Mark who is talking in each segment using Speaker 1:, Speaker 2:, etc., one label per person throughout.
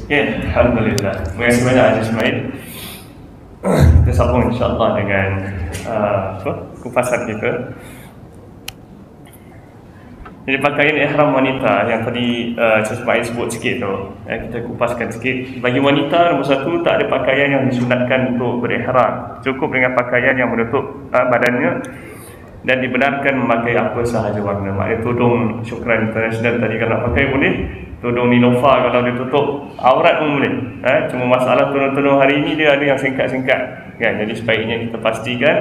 Speaker 1: Ya, Alhamdulillah. Terima kasih banyak Haji Ismail. Kita sambung insyaAllah dengan kupasan kita. Jadi pakaian ihram wanita yang tadi Haji Ismail sebut sikit tu, kita kupaskan sikit. Bagi wanita, nombor satu, tak ada pakaian yang disunatkan untuk berihram. Cukup dengan pakaian yang menutup badannya dan dibenarkan memakai apa sahaja warna. Maknanya tudung Syukran International tadi kalau nak pakai boleh, tudung Nilofa kalau dia tutup aurat pun boleh. Cuma masalah tudung-tudung hari ini dia ada yang singkat-singkat kan? Jadi sebaiknya kita pastikan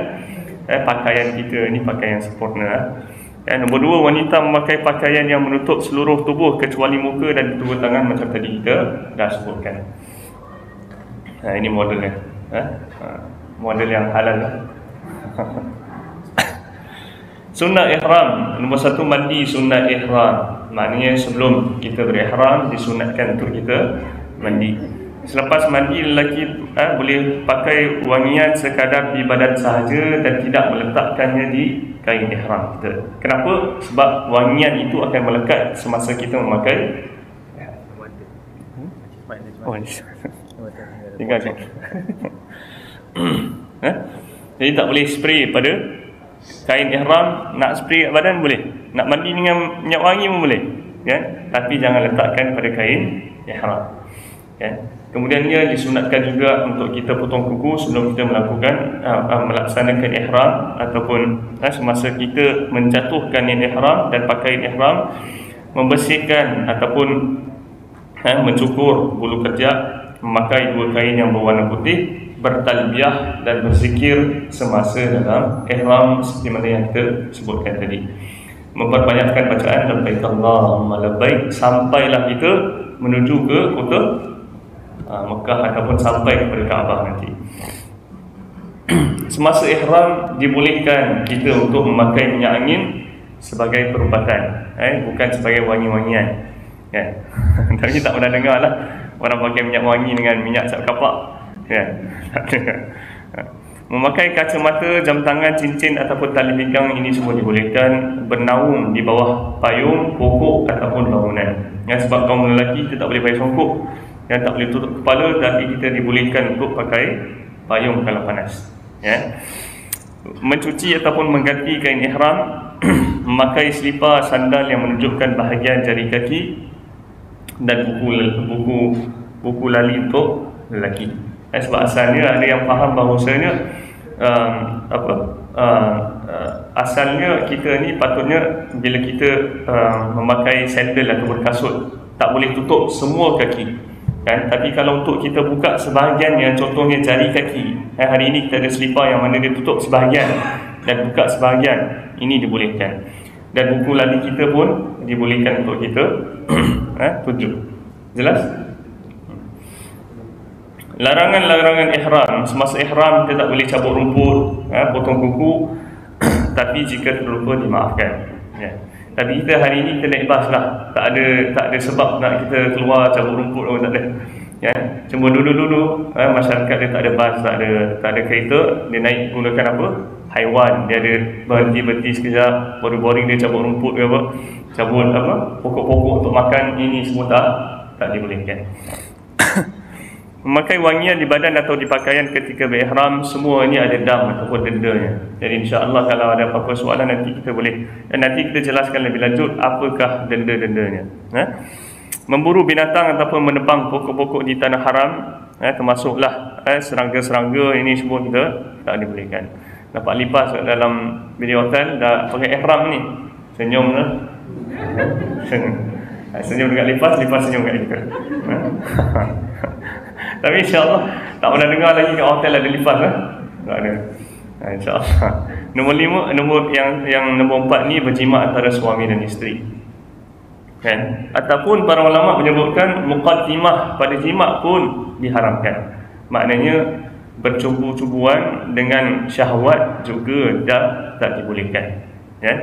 Speaker 1: pakaian kita ni pakaian yang sempurna. Nombor dua, wanita memakai pakaian yang menutup seluruh tubuh kecuali muka dan kedua tangan macam tadi kita dah sebutkan. Ini modelnya, model yang halal lah. Sunnah ihram, nombor satu, mandi sunnah ihram. Maknanya sebelum kita berihram disunatkan untuk kita mandi. Selepas mandi, lelaki boleh pakai wangian sekadar di badan sahaja dan tidak meletakkannya di kain ihram kita. Kenapa? Sebab wangian itu akan melekat semasa kita memakai. Tinggal je. Jadi tak boleh spray pada kain ihram. Nak spray kat badan boleh, nak mandi dengan minyak wangi pun boleh, kan? Tapi jangan letakkan pada kain ihram, kan? Kemudiannya disunatkan juga untuk kita potong kuku sebelum kita melakukan melaksanakan ihram ataupun semasa kita menjatuhkan ihram dan pakai ihram, membersihkan ataupun mencukur bulu ketiak, memakai dua kain yang berwarna putih, bertalbiyah dan berzikir semasa dalam ihram seperti mana yang kita sebutkan tadi. Memperbanyakkan bacaan labbaik Allahumma labbaik sampailah kita menuju ke kota Mekah ataupun sampai kepada Kaabah nanti. Semasa ihram dibolehkan kita untuk memakai minyak angin sebagai perubatan, bukan sebagai wangi-wangian, kan? Tapi tak pernah dengar lah orang pakai minyak wangi dengan minyak cap kapak, kan? Memakai kacamata, jam tangan, cincin ataupun tali pinggang, ini semua dibolehkan. Bernaung di bawah payung, pokok ataupun bangunan, sebab kaum lelaki kita tak boleh pakai songkok, yang tak boleh tutup kepala, tapi kita dibolehkan untuk pakai payung kalau panas, ya. Mencuci ataupun mengganti kain ihram, memakai selipar sandal yang menunjukkan bahagian jari kaki, dan buku lali untuk lelaki. Sebab asalnya ada yang faham bahawasanya asalnya kita ni patutnya bila kita memakai sandal atau berkasut tak boleh tutup semua kaki, kan? Tapi kalau untuk kita buka sebahagian, yang contohnya jari kaki, hari ini kita ada selipar yang mana dia tutup sebahagian dan buka sebahagian, ini dibolehkan. Dan buku lali kita pun dibolehkan untuk kita tunjuk. Jelas? Larangan-larangan ihram. Semasa ihram kita tak boleh cabut rumput, potong kuku tapi jika terlupa dimaafkan, ya. Tapi kita hari ini kita naik bas lah, tak ada sebab nak kita keluar cabut rumput pun tak ada, ya. Cuma dulu masyarakat dia tak ada bas, tak ada kereta, dia naik gunakan apa? Haiwan. Dia ada berhenti sekejap, boring dia cabut rumput ke apa, cabut pokok-pokok untuk makan, ini semua tak dibolehkan. Memakai wangian di badan atau di pakaian ketika berihram, semua ini ada dam ataupun dendanya. Jadi insya-Allah kalau ada apa-apa soalan nanti kita boleh, dan nanti kita jelaskan lebih lanjut apakah denda-dendanya. Memburu binatang ataupun menebang pokok-pokok di tanah haram, termasuklah serangga-serangga, ini semua kita tak dibolehkan. Nampak lipas dalam video hotel dah pakai ihram ni, senyum lah. Senyum dekat lipas senyum dekat kita. Tapi insya-Allah tak pernah dengar lagi kat hotel ada lipas lah. Tak ada. InsyaAllah. Nombor 5, nombor 4 ni berjima antara suami dan isteri, kan? Ataupun para ulama menyebutkan muqaddimah pada jima pun diharamkan. Maknanya bercubu-cubuan dengan syahwat juga dah tak dibolehkan, ya.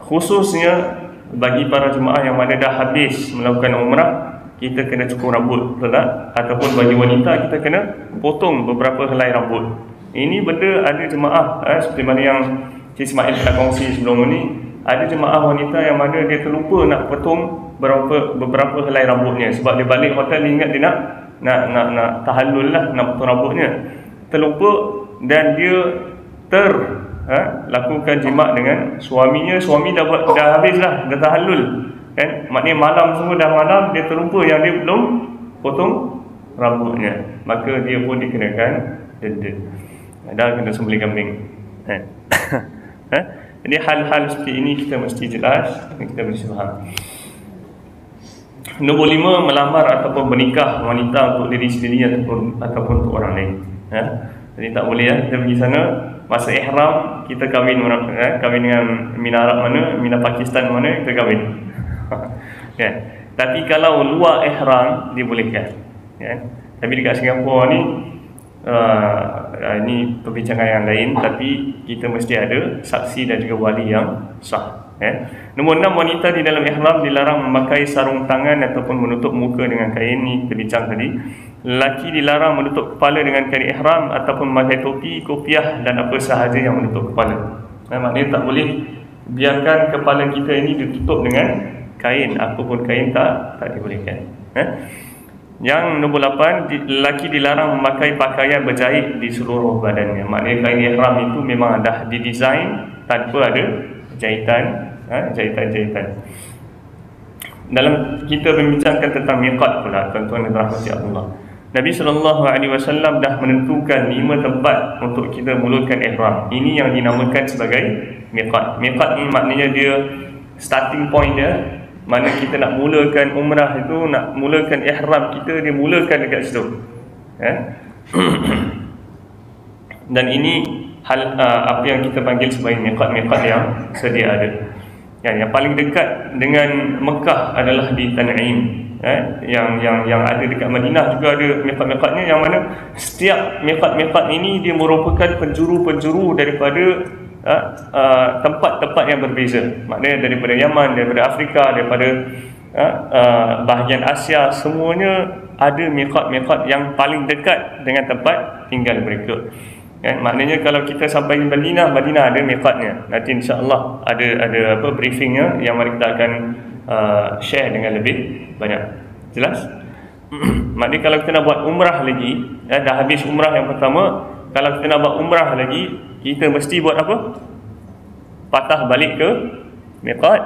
Speaker 1: Khususnya bagi para jemaah yang mana dah habis melakukan umrah, kita kena cukur rambut, betul tak? Ataupun bagi wanita kita kena potong beberapa helai rambut. Ini benda ada jemaah seperti mana yang Cik Ismail telah kongsi sebelum ni, ada jemaah wanita yang mana dia terlupa nak potong beberapa helai rambutnya, sebab dia balik hotel dia ingat dia nak tahallul lah, nak potong rambutnya, terlupa dan dia lakukan jima' dengan suaminya. Suami dah habis lah, dah tahallul kan, maknanya malam semua dah malam, dia terlupa yang dia belum potong rambutnya, maka dia pun dikenakan denda. Dah kena sembelih kambing. Jadi hal-hal seperti ini kita mesti jelas, kita mesti faham. Nombor 5, melamar ataupun menikah wanita untuk diri sendiri ataupun untuk orang lain. Jadi tak boleh kita pergi sana masa ihram kita kahwin dengan Mina Arab mana, Mina Pakistan mana, kita kahwin. Tapi kalau luar ihram dibolehkan. Tapi dekat Singapura ni ini perbincangan yang lain, tapi kita mesti ada saksi dan juga wali yang sah. Nombor 6, wanita di dalam ihram dilarang memakai sarung tangan ataupun menutup muka dengan kain. Ni kita bincang tadi. Lelaki dilarang menutup kepala dengan kain ihram ataupun memakai topi, kopiah dan apa sahaja yang menutup kepala. Maknanya tak boleh biarkan kepala kita ini ditutup dengan kain, apapun kain tak dibolehkan. Yang nombor 8, lelaki dilarang memakai pakaian berjahit di seluruh badannya. Maknanya kain ihram itu memang dah didesain tanpa ada jahitan. Dalam kita membincangkan tentang miqat pula, tuan-tuan dan rahmati Allah, Nabi SAW dah menentukan 5 tempat untuk kita mulakan ihram. Ini yang dinamakan sebagai miqat. Miqat ni maknanya dia starting point dia, mana kita nak mulakan umrah itu, nak mulakan ihram kita, dia mulakan dekat situ. Dan ini hal apa yang kita panggil sebagai miqat-miqat yang sedia ada. Yang paling dekat dengan Mekah adalah di Tan'im. Yang ada dekat Madinah juga ada miqat-miqatnya, yang mana setiap miqat-miqat ini dia merupakan penjuru-penjuru daripada tempat-tempat yang berbeza. Maknanya daripada Yaman, daripada Afrika, daripada bahagian Asia, semuanya ada miqat-miqat yang paling dekat dengan tempat tinggal mereka. Maknanya kalau kita sampai di Madinah ada miqatnya. Nanti insya-Allah ada briefingnya yang mari kita akan share dengan lebih banyak. Jelas? Maknanya kalau kita nak buat umrah lagi, dah habis umrah yang pertama, kalau kita nak buat umrah lagi, kita mesti buat apa? Patah balik ke miqat,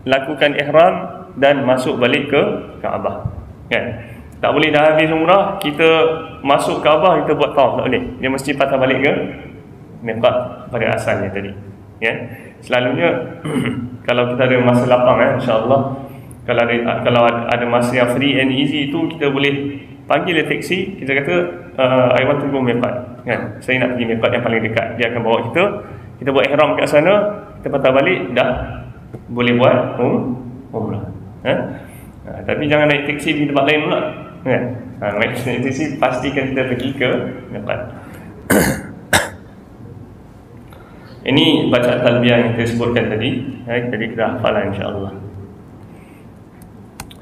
Speaker 1: lakukan ihram dan masuk balik ke Kaabah. Tak boleh dah habis umrah kita masuk Kaabah kita buat tawaf, tak boleh. Dia mesti patah balik ke miqat pada asalnya tadi. Selalunya kalau kita ada masa lapang, insya-Allah, kalau ada masa yang free and easy itu, kita boleh panggil dia taksi, kita kata I want to go miqat. Saya nak pergi miqat yang paling dekat. Dia akan bawa kita buat ihram kat sana, kita patah balik, dah boleh buat umrah. Tapi jangan naik taksi di tempat lain pula. Naik taksi pastikan kita pergi ke miqat. Ini bacaan talbiyah yang kita sebutkan tadi. Jadi kita hafal insya-Allah.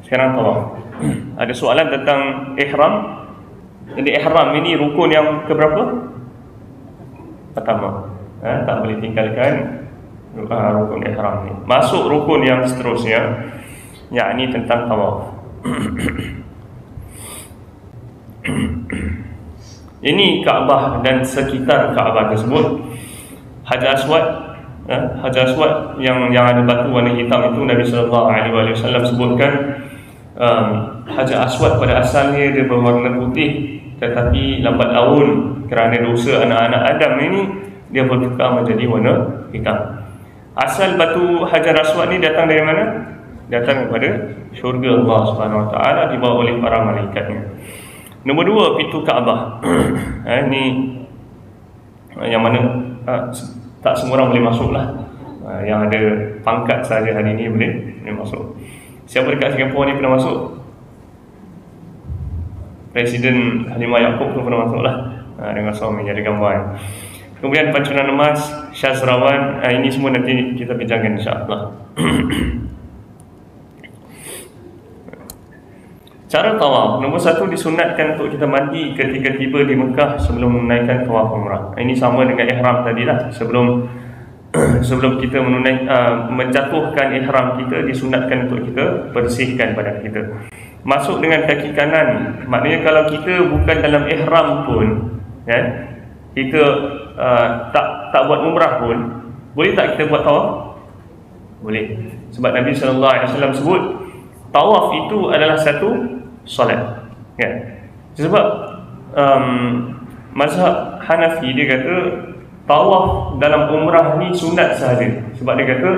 Speaker 1: Sekarang tawaf. Ada soalan tentang ihram. Jadi ihram ini rukun yang keberapa? Pertama. Tak boleh tinggalkan rukun ihram ni. Masuk rukun yang seterusnya, yakni tentang tawaf. Ini Kaabah dan sekitar Kaabah tersebut. Hajar Aswad yang ada batu warna hitam itu, Nabi SAW sebutkan Hajar Aswad pada asalnya dia berwarna putih, tetapi lambat laun kerana dosa anak-anak Adam ini dia bertukar menjadi warna hitam. Asal batu Hajar Aswad ni datang dari mana? Datang daripada syurga Allah Subhanahu Wa Taala, dibawa oleh para malaikatnya. Nombor 2, pintu Kaabah. Ini yang mana tak semua orang boleh masuk lah. Yang ada pangkat saja hari ini boleh masuk. Siapa dekat Singapura ni pernah masuk? Presiden Halimah Yacob tu pernah masuk lah, dengan suami, ada gambar. Kemudian pancuran emas, Syazrawan, ini semua nanti kita bincangkan insya-Allah. Cara tawaf. Nombor 1, disunatkan untuk kita mandi ketika tiba di Mekah sebelum menaikkan tawaf umrah. Ini sama dengan ihram tadilah. Sebelum sebelum kita menjatuhkan ihram kita, disunatkan untuk kita bersihkan badan kita. Masuk dengan kaki kanan, maknanya kalau kita bukan dalam ihram pun, kan, kita tak buat umrah pun, boleh tak kita buat tawaf? Boleh. Sebab Nabi SAW sebut tawaf itu adalah satu solat, kan? Sebab mazhab Hanafi dia kata tawaf dalam umrah ni sunat sahaja. Sebab dia kata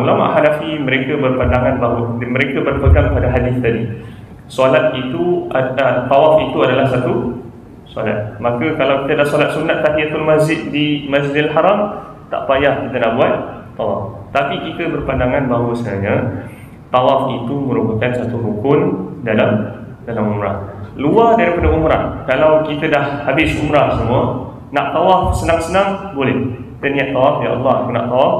Speaker 1: ulama Hanafi mereka berpandangan bahawa mereka berpegang pada hadis tadi. Solat itu, tawaf itu adalah satu solat. Maka kalau kita dah solat sunat tahiyatul masjid di Masjidil Haram, tak payah kita nak buat tawaf. Tapi kita berpandangan bahawasanya tawaf itu merupakan satu rukun dalam umrah. Luar daripada umrah, kalau kita dah habis umrah semua, nak tawaf senang-senang boleh. Kita niat tawaf, ya Allah, aku nak tawaf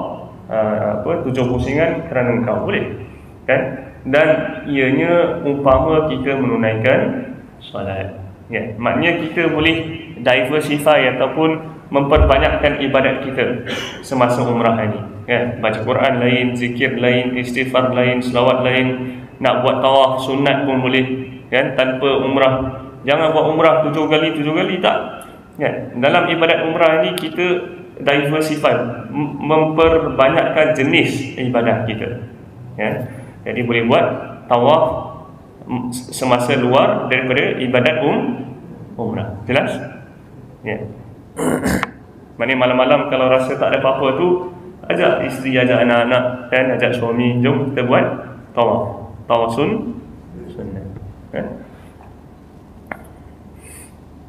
Speaker 1: 7 pusingan kerana engkau, boleh, kan? Dan ianya umpama kita menunaikan solat, ya. Maknanya kita boleh diversify ataupun memperbanyakkan ibadat kita semasa umrah ini, kan? Baca Quran lain, zikir lain, istighfar lain, selawat lain. Nak buat tawaf sunat pun boleh, kan? Tanpa umrah. Jangan buat umrah 7 kali tak, kan? Dalam ibadat umrah ini kita diversify, memperbanyakkan jenis ibadah kita, ya. Jadi boleh buat tawaf semasa luar daripada ibadat umrah. Jelas? Ya. Maknanya malam-malam kalau rasa tak ada apa-apa tu, ajak isteri, ajak anak-anak, dan ajak suami, jom kita buat tawaf. Tawaf sunnah, kan?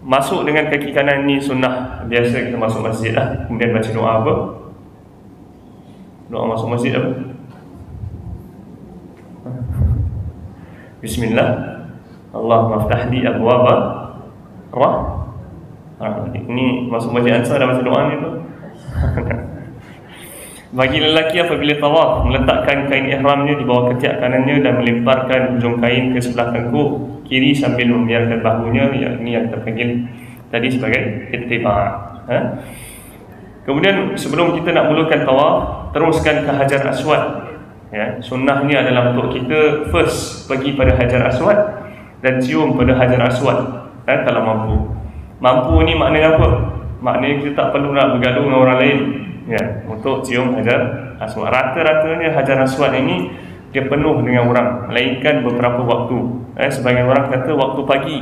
Speaker 1: Masuk dengan kaki kanan ni sunnah. Biasa kita masuk masjid lah, kemudian baca doa apa? Doa masuk masjid apa? Bismillah, Allahumma ftah li abwaba rahmah. Ini masuk masjid Ansar dah baca doa ni tu. Bagi lelaki apabila tawaf, meletakkan kain ihramnya di bawah ketiak kanannya dan melemparkan ujung kain ke sebelah tengkuk kiri sambil membiarkan bahunya, yakni yang terpanggil tadi sebagai ittiba'. Kemudian sebelum kita nak mulakan tawaf, teruskan ke Hajar Aswad, ya. Sunnahnya adalah untuk kita first pergi pada Hajar Aswad dan cium pada Hajar Aswad, kalau mampu ni maknanya apa? Maknanya kita tak perlu nak bergaduh dengan orang lain, ya, untuk cium Hajar Aswad. Rata-ratanya Hajar Aswad ini dia penuh dengan orang, melainkan beberapa waktu. Sebagian orang kata waktu pagi,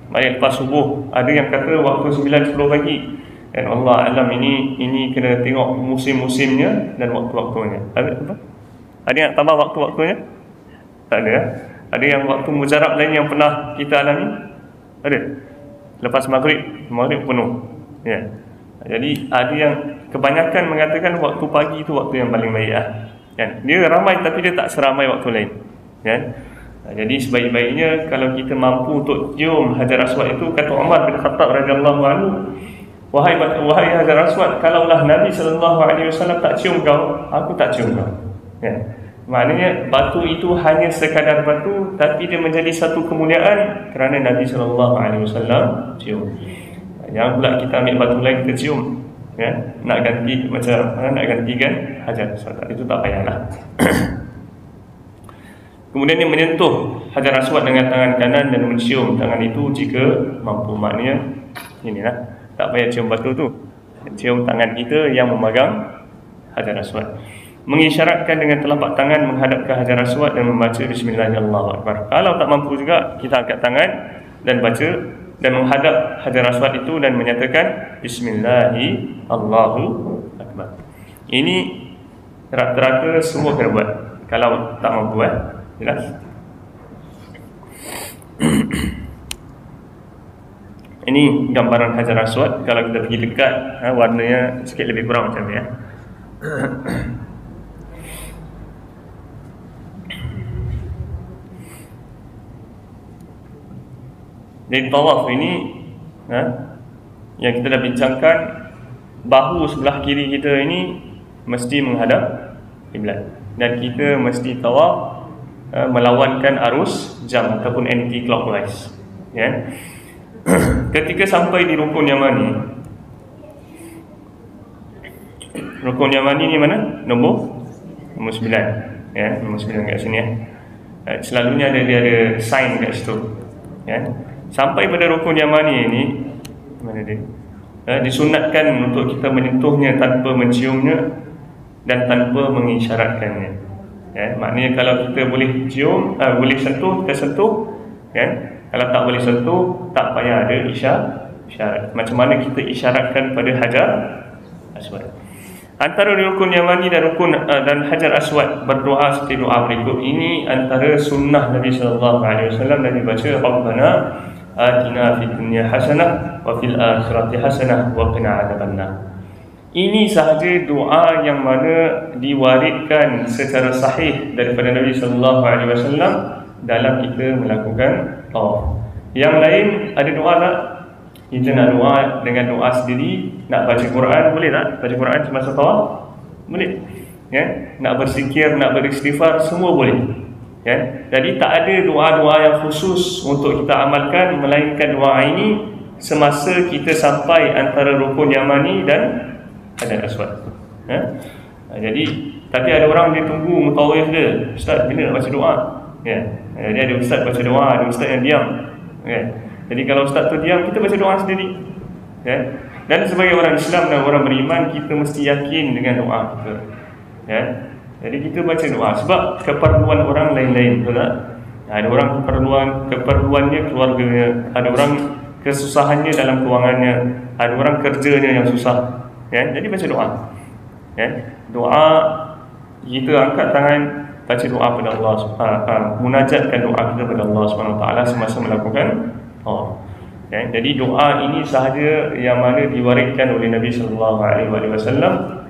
Speaker 1: maknanya lepas subuh. Ada yang kata waktu 9-10 pagi. Dan Allah alam, ini kena tengok musim-musimnya dan waktu-waktunya. Ada yang tambah waktu-waktunya? Tak ada, ya? Ada yang waktu mujarab lain yang pernah kita alami? Ada? Lepas maghrib penuh, ya. Jadi ada yang kebanyakan mengatakan waktu pagi itu waktu yang paling baik, kan? Dia ramai tapi dia tak seramai waktu lain, kan? Jadi sebaik-baiknya kalau kita mampu untuk cium Hajar Aswad itu, kata Umar bin Khattab radhiyallahu anhu, wahai Hajar Aswad, kalaulah Nabi SAW tak cium kau, aku tak cium kau, ya. Maknanya batu itu hanya sekadar batu, tapi dia menjadi satu kemuliaan kerana Nabi SAW cium. Jangan pula kita ambil batu lain kita cium, ya. Nak gantikan Hajar Aswad, itu tak payahlah. Kemudian dia menyentuh Hajar Aswad dengan tangan kanan dan mencium tangan itu jika mampu. Maknanya inilah, tak payah cium batu tu, cium tangan kita yang memegang Hajar Aswad. Mengisyaratkan dengan telapak tangan menghadap ke Hajar Aswad dan membaca Bismillahirrahmanirrahim. Kalau tak mampu juga, kita angkat tangan dan baca dan menghadap Hajar Aswad itu dan menyatakan Bismillahi Allahu Akbar. Ini rata-rata semua kena buat. Kalau tak mampu, jelas. Ini gambaran Hajar Aswad. Kalau kita pergi dekat, warnanya sikit lebih kurang macam ni, ya. Jadi tawaf ini, yang kita dah bincangkan, bahu sebelah kiri kita ini mesti menghadap kiblat, dan kita mesti tawaf melawankan arus jam ataupun anti clockwise, ya. Ketika sampai di rukun Yamani, rukun yamani ni mana? Nombor 9. Ya, nombor 9 kat sini ya. Selalunya ada sign kat situ. Ya. Sampai pada rukun yamani ini, mana dia? Disunatkan untuk kita menyentuhnya tanpa menciumnya dan tanpa mengisyaratkannya. Ya, maknanya kalau kita boleh cium, boleh sentuh, kita sentuh, kan? Kalau tak boleh sentuh, tak payah ada isyarat. Macam mana kita isyaratkan pada Hajar Aswad. Antara rukun yamani dan rukun dan Hajar Aswad berdoa seperti doa berikut ini antara sunnah Nabi sallallahu alaihi wasallam. Nabi baca Rabbana atina fid dunya hasanah wa fil akhirati hasanah wa qina adzabannar. Ini sahaja doa yang mana diwariskan secara sahih daripada Nabi sallallahu alaihi wasallam dalam kita melakukan tawaf. Yang lain ada doa tak? Kita nak doa dengan doa sendiri, nak baca Quran boleh tak? Baca Quran semasa tawaf? Boleh. Ya, nak berzikir, nak beristighfar semua boleh. Ya. Jadi tak ada doa-doa yang khusus untuk kita amalkan melainkan doa ini semasa kita sampai antara rukun yamani dan Hajar Aswad. Ya. Jadi tapi ada orang dia tunggu mutawif dia, ustaz bila nak baca doa? Ya. Jadi ada ustaz baca doa, ada ustaz yang diam. Ya. Jadi kalau ustaz tu diam, kita baca doa sendiri. Ya. Dan sebagai orang Islam dan orang beriman, kita mesti yakin dengan doa kita. Ya. Jadi kita baca doa sebab keperluan orang lain-lain, betul tak? Ada orang keperluannya keluarganya, ada orang kesusahannya dalam kewangannya, ada orang kerjanya yang susah. Ya. Jadi baca doa. Ya. Doa kita angkat tangan, baca doa kepada Allah munajatkan doa kita kepada Allah SWT semasa melakukan ya, jadi doa ini sahaja yang mana diwariskan oleh Nabi SAW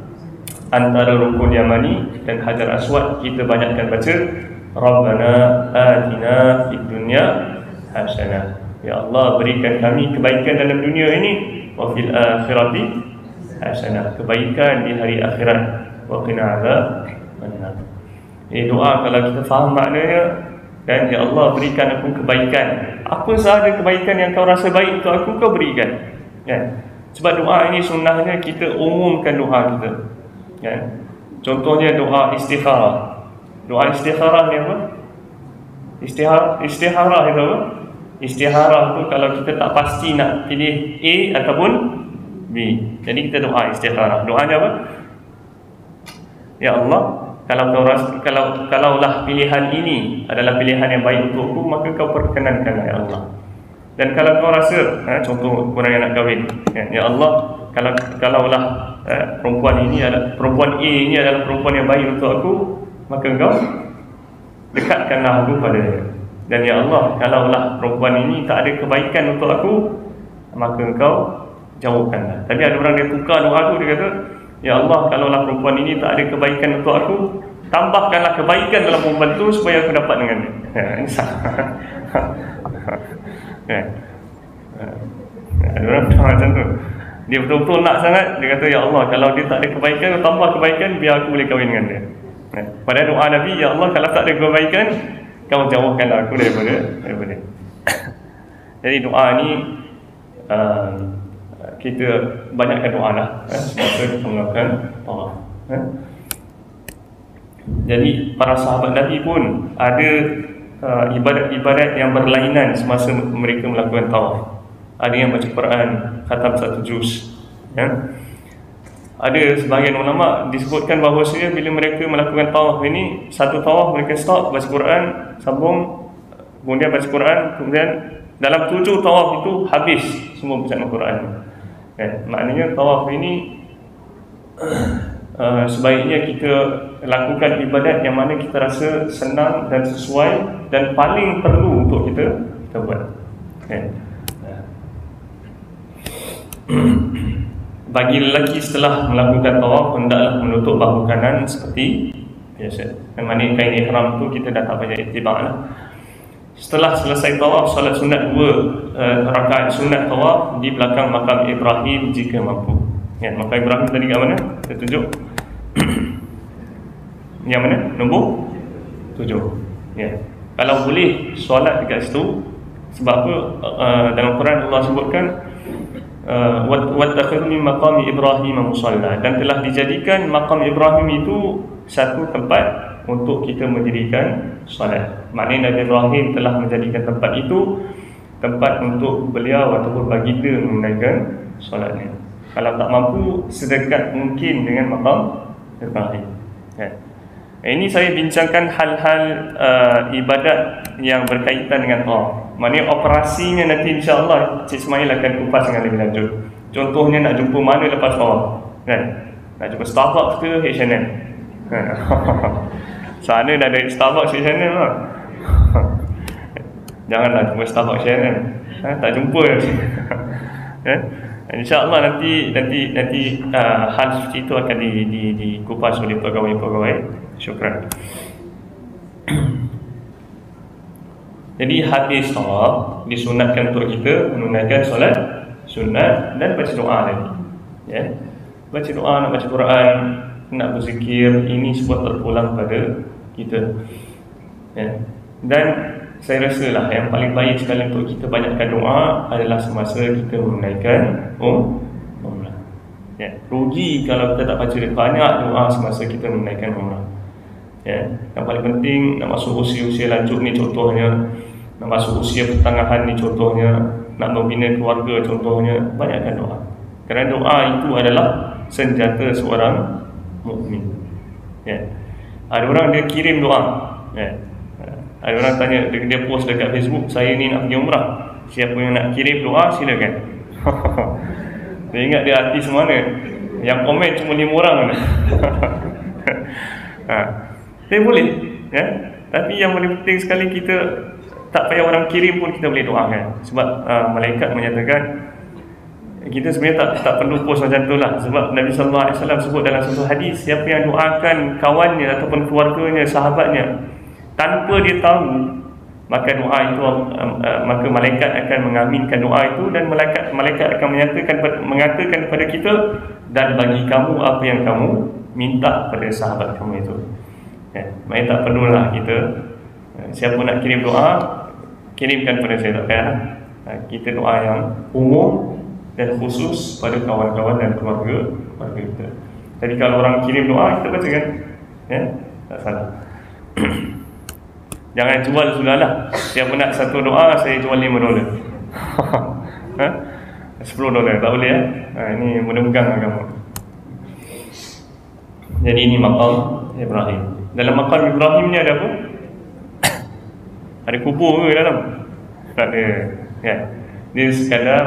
Speaker 1: antara rukun yamani dan Hajar Aswad. Kita banyakkan baca Rabbana atina fid dunya hasanah. Ya Allah, berikan kami kebaikan dalam dunia ini, wa fil akhirati hasanah, kebaikan di hari akhirat, wa qina adzabannar. Doa kalau kita faham maknanya, dan ya Allah berikan aku kebaikan. Apa sahaja kebaikan yang kau rasa baik untuk aku, kau berikan. Ya. Sebab doa ini sunnahnya kita umumkan doa kita. Ya. Contohnya doa istikharah. Doa istikharah ni apa? Istikharah itu apa? Istikharah tu kalau kita tak pasti nak pilih A ataupun B, jadi kita doa istikharah. Doanya apa? Ya Allah, kalaulah pilihan ini adalah pilihan yang baik untukku, maka kau perkenankanlah ya Allah. Dan kalau kau rasa, contoh orang yang nak kahwin, ya Allah, kalaulah perempuan A ini adalah perempuan yang baik untuk aku, maka kau dekatkanlah aku padanya. Dan ya Allah, kalaulah perempuan ini tak ada kebaikan untuk aku, maka kau jauhkanlah. Tapi ada orang dia tukar doa tu, dia kata, ya Allah, kalaulah perempuan ini tak ada kebaikan untuk aku, tambahkanlah kebaikan dalam perempuan itu supaya aku dapat dengan dia. Ini salah. Ada orang macam tu. Dia betul-betul nak sangat, dia kata, ya Allah, kalau dia tak ada kebaikan, tambah kebaikan biar aku boleh kahwin dengan dia. Padahal doa Nabi, ya Allah, kalau tak ada kebaikan, kau jauhkanlah aku daripada. Jadi doa ni kita banyakkan doa lah semasa kita melakukan tawaf. Jadi para sahabat Nabi pun ada ibadat-ibadat yang berlainan semasa mereka melakukan tawaf. Ada yang baca Quran, khatam satu juz. Ada sebahagian ulama disebutkan bahawasanya bila mereka melakukan tawaf ini, satu tawaf mereka stop, baca Quran, sambung, kemudian baca Quran, kemudian dalam 7 tawaf itu habis semua bacaan Quran. Maknanya tawaf ini sebaiknya kita lakukan ibadat yang mana kita rasa senang dan sesuai dan paling perlu untuk kita buat. Bagi lelaki setelah melakukan tawaf, hendaklah menutup bahu kanan seperti biasa. Yang mana kain ihram tu kita dah tak payah ittiba' lah. Setelah selesai tawaf, solat sunat 2 rakaat sunat tawaf di belakang makam Ibrahim jika mampu. Ya, makam Ibrahim tadi kat mana? Kita tunjuk. Yang mana? Nombor 7. Ya. Kalau boleh solat dekat situ, sebab apa? Dalam Quran Allah sebutkan wattakhidhu min maqami Ibrahim musalla, dan telah dijadikan maqam Ibrahim itu satu tempat untuk kita mendirikan solat. Maknanya Nabi Ibrahim telah menjadikan tempat itu tempat untuk beliau ataupun baginda menunaikan solatnya. Kalau tak mampu, sedekat mungkin dengan maqam Ibrahim. Ini saya bincangkan hal-hal ibadat yang berkaitan dengan Allah. Maknanya operasinya nanti insya-Allah Cik Ismail akan kupas dengan lebih lanjut. Contohnya nak jumpa mana lepas Allah, kan? Nak jumpa Starbucks ke H&M? Sana dah ada Starbucks H&M lah. Janganlah jumpa Starbucks H&M. Tak jumpa. InsyaAllah nanti hal seperti itu akan dikupas oleh pegawai-pegawai. Syukran. Jadi hadis tawaf disunatkan untuk kita menunaikan solat sunat dan baca doa lagi. Ya. Baca doa, nak baca Quran, nak berzikir, ini semua terpulang pada kita. Ya. Dan saya rasalah yang paling baik sekali untuk kita banyakkan doa adalah semasa kita menunaikan umrah. Ya. Rugi kalau kita tak baca banyak doa semasa kita menunaikan umrah. Ya. Yang paling penting nak masuk usia-usia lanjut ni contohnya, nak masuk usia pertengahan ni contohnya, nak membina keluarga contohnya, banyakkan doa. Kerana doa itu adalah senjata seorang mukmin. Ya. Ada orang dia kirim doa. Ya. Ada orang tanya, dia post dekat Facebook, saya ni nak pergi umrah, siapa yang nak kirim doa silakan. Saya ingat dia artis mana, yang komen cuma 5 orang. Dia boleh, ya. Tapi yang paling penting sekali, kita tak payah orang kirim pun kita boleh doakan. Sebab malaikat menyatakan kita sebenarnya tak perlu post macam tu lah. Sebab Nabi SAW sebut dalam satu hadis, siapa yang doakan kawannya ataupun keluarganya, sahabatnya tanpa dia tahu, maka doa itu maka malaikat akan mengaminkan doa itu, dan malaikat akan mengatakan kepada kita, dan bagi kamu apa yang kamu minta pada sahabat kamu itu. Ya, maknanya tak perlulah kita siapa nak kirim doa, kirimkan pada saya, tak payah. Kita doa yang umum dan khusus pada kawan-kawan dan keluarga kita. Jadi kalau orang kirim doa, kita bacakan, ya, tak salah. Jangan jual sudahlah. Siapa nak satu doa, saya jual $5. $10 tak boleh, ya? Ini memegang agama. Jadi ini maqam Ibrahim. Dalam maqam Ibrahim ni ada apa? Ada kubur ke dalam? Tak ada, ya. Dia sekadar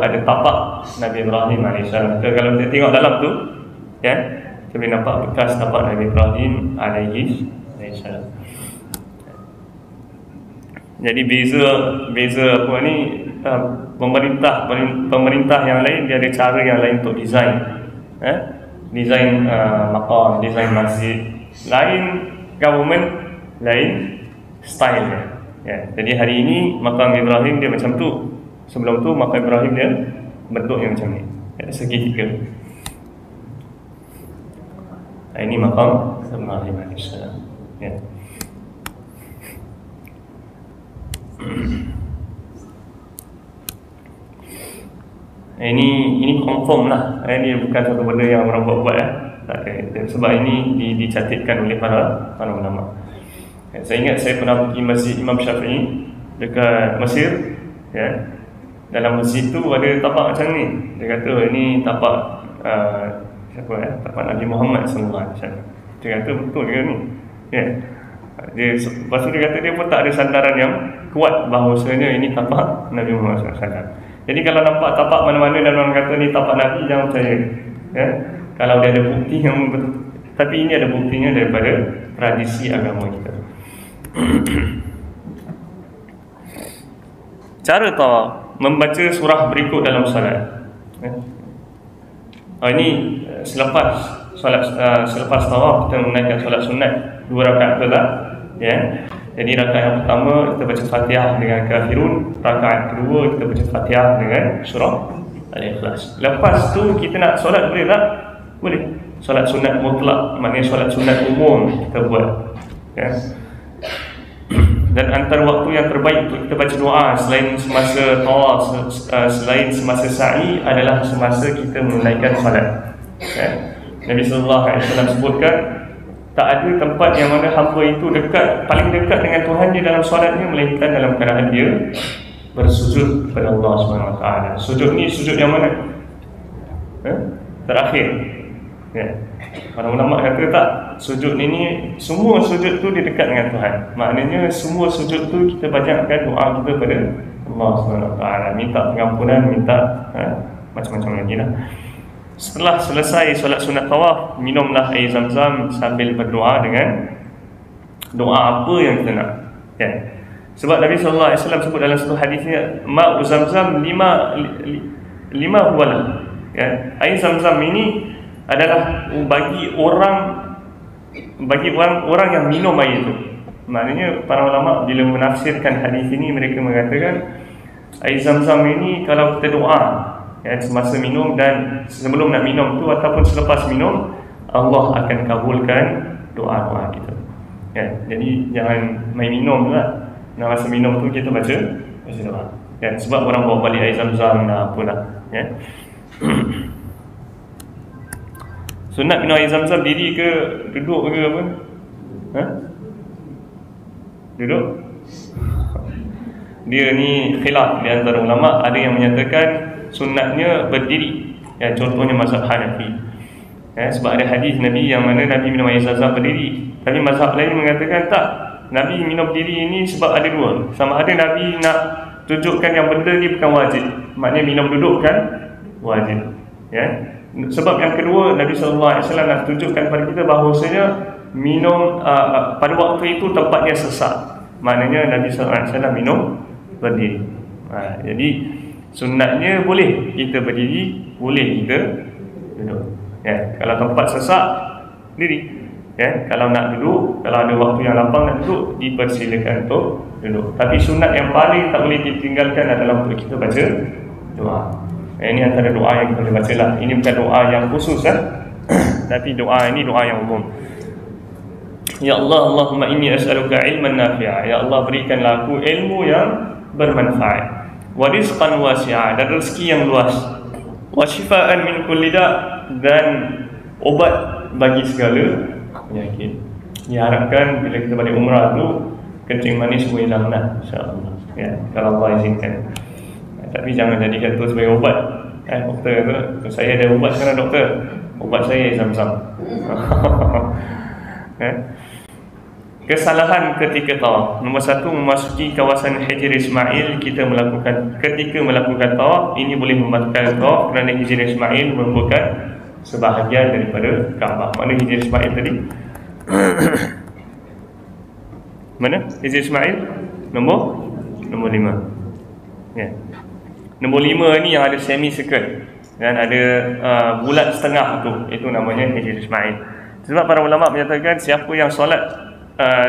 Speaker 1: ada tapak Nabi Ibrahim AS. Kalau kita tengok dalam tu, ya, kita boleh nampak bekas tapak Nabi Ibrahim AS. Jadi beza apa ni, pemerintah yang lain dia ada cara yang lain untuk design, design maqam, design masjid, lain government, lain style. Ya, jadi hari ini maqam Ibrahim dia macam tu. Sebelum tu maqam Ibrahim dia bentuknya macam ni, ya, segitiga. Ini maqam Ibrahim AS. Ya. Ini confirm lah. Ini bukan satu benda yang orang buat-buat, ya. Tak ada. Sebab ini dicatatkan oleh para ulama. Saya ingat saya pernah pergi Masjid Imam Syafi'i dekat Mesir, ya. Dalam masjid tu ada tapak macam ni. Dia kata ini tapak siapa, ya? Tapak Nabi Muhammad SAW. Dia kata betul ke ni? Ya. Lepas tu dia kata dia pun tak ada sandaran yang kuat bahawasanya ini tapak Nabi Muhammad SAW. Jadi kalau nampak tapak mana-mana dan orang kata ni tapak Nabi, jangan percaya, ya? Kalau dia ada bukti yang betul. Tapi ini ada buktinya daripada tradisi agama kita. Cara tawaf, membaca surah berikut dalam salat. Ini selepas tawaf kita menunaikan solat sunat 2 rakaat betul, ya. Jadi rakaat yang pertama kita baca Fatihah dengan Kafirun, rakaat kedua kita baca Fatihah dengan surah Al-Ikhlas. Lepas tu kita nak solat boleh tak? Boleh. Solat sunat mutlak, maknanya solat sunat umum kita buat, ya. Dan antara waktu yang terbaik untuk kita baca doa selain semasa tawaf, selain semasa sa'i, adalah semasa kita menunaikan solat. Nabi sallallahu alaihi wasallam sebutkan, tak ada tempat yang mana hamba itu paling dekat dengan Tuhan dia dalam solatnya melainkan dalam keadaan dia bersujud kepada Allah Subhanahu Wa Taala. Sujud ni sujud yang mana? Terakhir. Para ulama kata tak, sujud ini semua sujud tu dia dekat dengan Tuhan. Maknanya semua sujud tu kita banyakkan doa kita pada Allah Subhanahu Wa Taala, minta pengampunan, minta macam-macam lagi lah. Setelah selesai solat sunat tawaf, minumlah air zam-zam sambil berdoa dengan doa apa yang kita nak. Sebab Nabi sallallahu alaihi wasallam sebut dalam satu hadisnya, ma'u zam-zam lima huwalah. Air zam-zam ini adalah bagi orang yang minum air itu. Maknanya para ulama bila menafsirkan hadis ini, mereka mengatakan air zam-zam ini kalau kita doa semasa minum dan sebelum nak minum tu ataupun selepas minum, Allah akan kabulkan doa-doa kita. Jadi jangan main minum lah. Nak masa minum tu kita baca doa. Sebab orang bawa balik air zam-zam lah apalah. Sunat minum air zam-zam diri ke duduk ke apa? Duduk? Dia ni khilaf di antara ulama. Ada yang menyatakan sunatnya berdiri. Contohnya mazhab Hanafi. Sebab ada hadis Nabi yang mana Nabi minum air zam-zam berdiri. Tapi mazhab lain mengatakan tak, Nabi minum berdiri ini sebab ada dua. Sama ada Nabi nak tunjukkan yang benda ni bukan wajib, maknanya minum duduk kan wajib. Sebab yang kedua, Nabi SAW nak tunjukkan kepada kita bahawasanya minum pada waktu itu tempatnya sesak, maknanya Nabi SAW minum berdiri. Jadi sunatnya boleh kita berdiri, boleh kita duduk. Kalau tempat sesak, diri. Kalau nak duduk, kalau ada waktu yang lapang nak duduk, dipersilakan untuk duduk. Tapi sunat yang paling tak boleh ditinggalkan adalah untuk kita baca doa. Ini antara doa yang kita boleh baca lah. Ini bukan doa yang khusus tapi doa ini doa yang umum. Ya Allah, Allahumma inni as'aluka ilman nafi'a. Ya Allah, berikanlah aku ilmu yang bermanfaat, wa rizqan wasi'a, dan rezeki yang luas, wa shifaan min kulli da', dan obat bagi segala penyakit. Diharapkan bila kita balik umrah tu kencing manis semua hilang lah, insya-Allah. Kalau Allah izinkan. Tapi jangan jadikan tu sebagai ubat. Doktor tu, saya ada ubat sekarang doktor. Ubat saya zam-zam. Kesalahan ketika tawaf. Nombor satu, memasuki kawasan Hijr Ismail. Ketika melakukan tawaf, ini boleh membatalkan tawaf kerana Hijr Ismail merupakan sebahagian daripada Kaabah. Mana Hijr Ismail tadi? Mana Hijr Ismail? Nombor 5. Nombor 5 ni yang ada semi circle dan ada bulat setengah tu, itu namanya Hijr Ismail. Sebab para ulama menyatakan siapa yang solat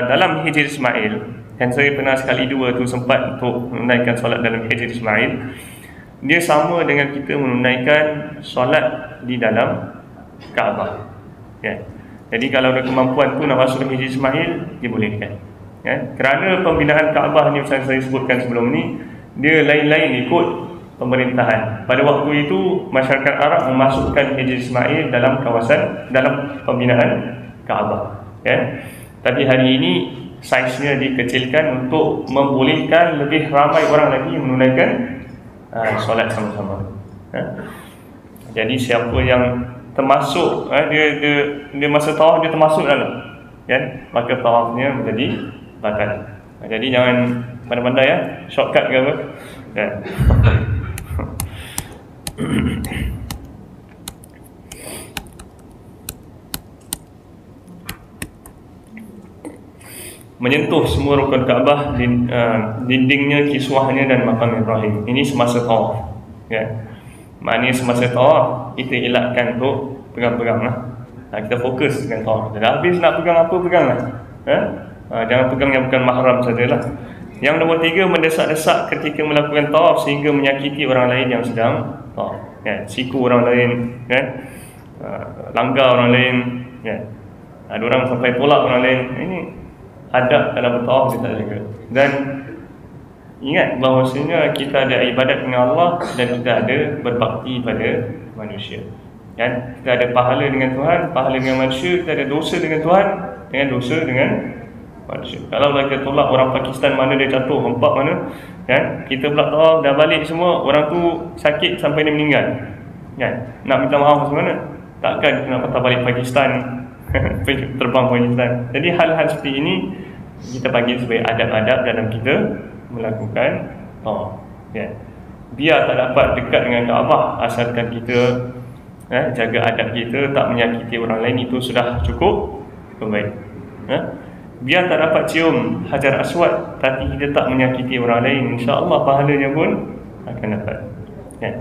Speaker 1: dalam Hijr Ismail, dan saya pernah sekali dua tu sempat untuk menunaikan solat dalam Hijr Ismail, dia sama dengan kita menunaikan solat di dalam Kaabah. Jadi kalau ada kemampuan tu nak masuk Hijr Ismail, dibolehkan. Kerana pembinaan Kaabah ni macam saya sebutkan sebelum ni, dia lain-lain ikut pemerintahan. Pada waktu itu masyarakat Arab memasukkan Hijr Ismail dalam pembinaan Kaabah. Tapi hari ini saiznya dikecilkan untuk membolehkan lebih ramai orang lagi menunaikan solat sama-sama. Jadi siapa yang termasuk dia masa tawaf dia termasuk dalam, maka tawafnya menjadi batal. Jadi jangan pandai-pandai shortcut ke apa. Menyentuh semua rukun Kaabah, dindingnya, kiswahnya dan makam Ibrahim. Ini semasa tawaf. Maknanya semasa tawaf kita elakkan untuk pegang-pegang lah. Kita fokus dengan tawaf. Dah habis nak pegang apa, pegang lah. Jangan pegang yang bukan mahram sajalah. Yang nombor 3, mendesak-desak ketika melakukan tawaf sehingga menyakiti orang lain yang sedang tawaf. Siku orang lain, langgar orang lain, ada orang sampai tolak orang lain. Ini adab dalam bertawaf dia tak jaga. Dan ingat bahawasanya kita ada ibadat dengan Allah dan kita ada berbakti pada manusia. Kan? Kita ada pahala dengan Tuhan, pahala dengan manusia. Kita ada dosa dengan Tuhan, dengan dosa dengan manusia. Kalau kita tolak orang Pakistan mana dia jatuh, hempak mana, kan? Kita pula tawaf dah balik semua, orang tu sakit sampai dia meninggal, kan? Nak minta maaf macam mana? Takkan kita nak patah balik Pakistan terbang Pakistan. Jadi hal-hal seperti ini kita panggil sebagai adab-adab dalam kita melakukan tawaf, kan? Biar tak dapat dekat dengan Kaabah, asalkan kita jaga adab kita, tak menyakiti orang lain, itu sudah cukup baik. Biar tak dapat cium Hajar Aswad tapi kita tak menyakiti orang lain, insya-Allah pahalanya pun akan dapat, kan?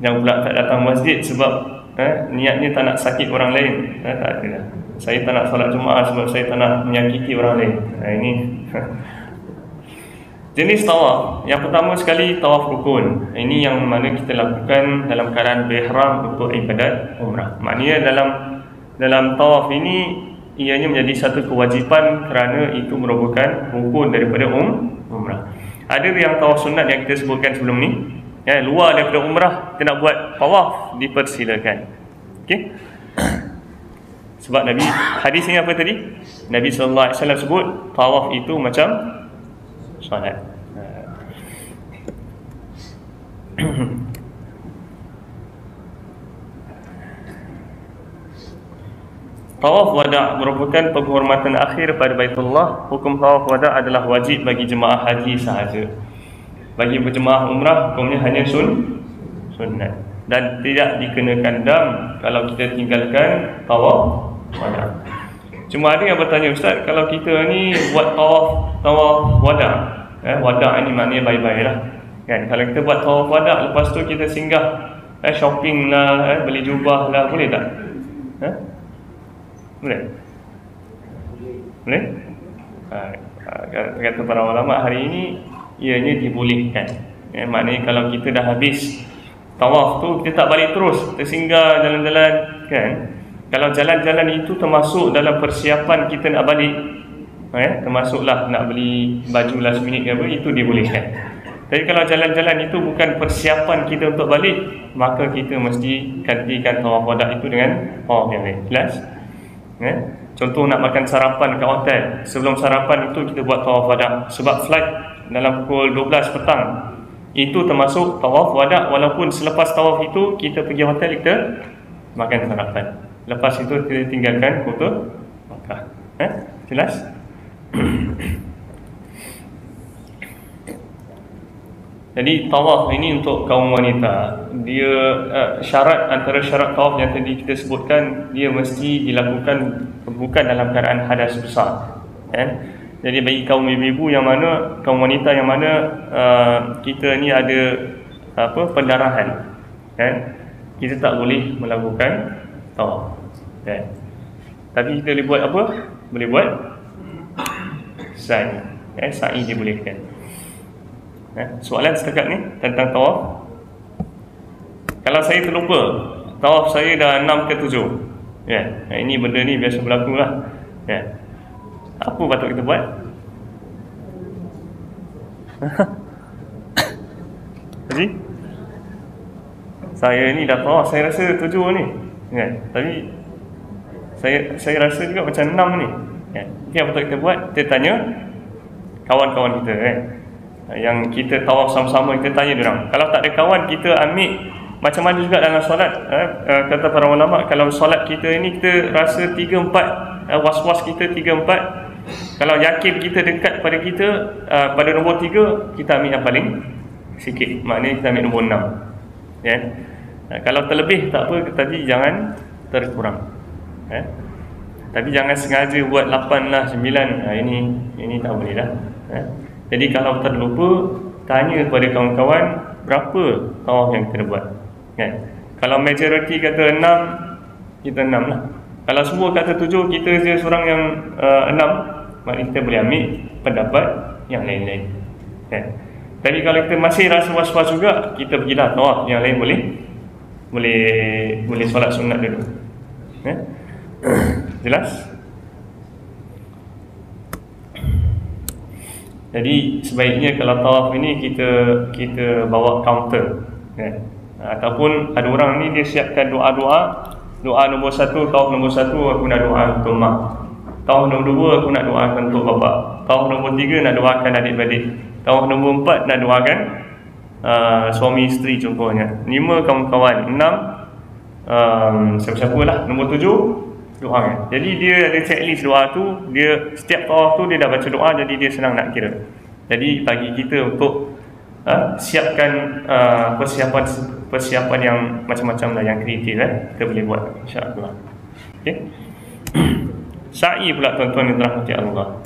Speaker 1: Yang pula tak datang masjid sebab niatnya tak nak sakit orang lain, tak ada lah. Saya tak nak solat Jumaat sebab saya tak nak menyakiti orang lain. Ini jenis tawaf. Yang pertama sekali tawaf rukun. Ini yang mana kita lakukan dalam keadaan berihram untuk ibadat umrah. Maknanya dalam tawaf ini ianya menjadi satu kewajipan kerana itu merupakan rukun daripada umrah. Ada yang tawaf sunat yang kita sebutkan sebelum ni, luar daripada umrah kita nak buat tawaf, dipersilakan. Okey. Sebab Nabi, hadis ini apa tadi? Nabi sallallahu alaihi wasallam sebut tawaf itu macam solat. Tawaf wada' merupakan penghormatan akhir pada Baitullah. Hukum tawaf wada' adalah wajib bagi jemaah haji sahaja. Bagi berjemaah umrah hukumnya hanya sunnat dan tidak dikenakan dam kalau kita tinggalkan tawaf wada'. Cuma ada yang bertanya, Ustaz, kalau kita ni buat tawaf wada', wada' ni maknanya bye-bye lah, kan? Kalau kita buat tawaf wada', lepas tu kita singgah shopping lah, beli jubah lah, boleh tak? Boleh? Boleh? Kata para ulama hari ini ianya dibolehkan. Maknanya kalau kita dah habis tawaf tu, kita tak balik terus, kita singgah jalan-jalan, kan? Kalau jalan-jalan itu termasuk dalam persiapan kita nak balik, termasuklah nak beli baju last minute ke apa, itu dibolehkan. Tapi kalau jalan-jalan itu bukan persiapan kita untuk balik, maka kita mesti gantikan tawaf wada' itu dengan tawaf yang lain. Jelas? Contoh nak makan sarapan kat hotel, sebelum sarapan itu kita buat tawaf wada'. Sebab flight dalam pukul 12 petang, itu termasuk tawaf wada'. Walaupun selepas tawaf itu kita pergi hotel, kita makan sarapan. Lepas itu kita tinggalkan kota Makkah. Jelas? Jadi tawaf ini untuk kaum wanita. Dia syarat, antara syarat tawaf yang tadi kita sebutkan, dia mesti dilakukan bukan dalam keadaan hadas besar, kan? Jadi bagi kaum ibu-ibu yang mana, kaum wanita yang mana kita ni ada pendarahan, kan? Kita tak boleh melakukan tawaf, kan? Tapi kita boleh buat apa? Boleh buat sa'i. Sa'i dibolehkan. Soalan setakat ni tentang tawaf. Kalau saya terlupa, tawaf saya dah 6 ke 7, ini benda ni biasa berlaku lah, apa patut kita buat? Haji, saya ni dah tawaf, saya rasa 7 ni, tapi saya rasa juga macam 6 ni, apa patut kita buat? Kita tanya kawan-kawan kita, yang kita tawaf sama-sama, kita tanya dia orang. Kalau tak ada kawan, kita ambil macam mana juga dalam solat. Kata para ulama, kalau solat kita ini kita rasa 3-4, was-was kita 3-4, kalau yakin kita dekat pada kita pada nombor 3, kita ambil yang paling sikit, maknanya kita ambil nombor 6, kalau terlebih tak apa, tadi jangan terkurang, tapi jangan sengaja buat 8 lah, 9, ini tak boleh lah. Jadi kalau terlupa, tanya kepada kawan-kawan berapa tawaf yang kita buat, kan? Kalau majoriti kata 6, kita 6 lah. Kalau semua kata 7, kita je seorang yang 6, maknanya kita boleh ambil pendapat yang lain-lain, kan? Tapi kalau kita masih rasa was-was juga, kita pergilah tawaf yang lain, boleh boleh solat sunat dulu. Jelas? Jadi sebaiknya kalau tawaf ini kita bawa counter, ataupun ada orang ni dia siapkan doa nombor 1, tawaf nombor 1 aku nak doa untuk mak, tawaf nombor 2 aku nak doakan untuk bapak, tawaf nombor 3 nak doakan adik-beradik, tawaf nombor 4 nak doakan suami isteri contohnya, 5 kawan-kawan, 6 siapa-siapa lah, nombor 7 doa kan. Jadi dia ada checklist doa tu, dia setiap tawaf tu dia dah baca doa, jadi dia senang nak kira. Jadi bagi kita untuk siapkan persiapan yang macam-macam lah, yang kreatif kita boleh buat insya-Allah. Okey. Sa'i pula tuan-tuan yang dirahmati Allah.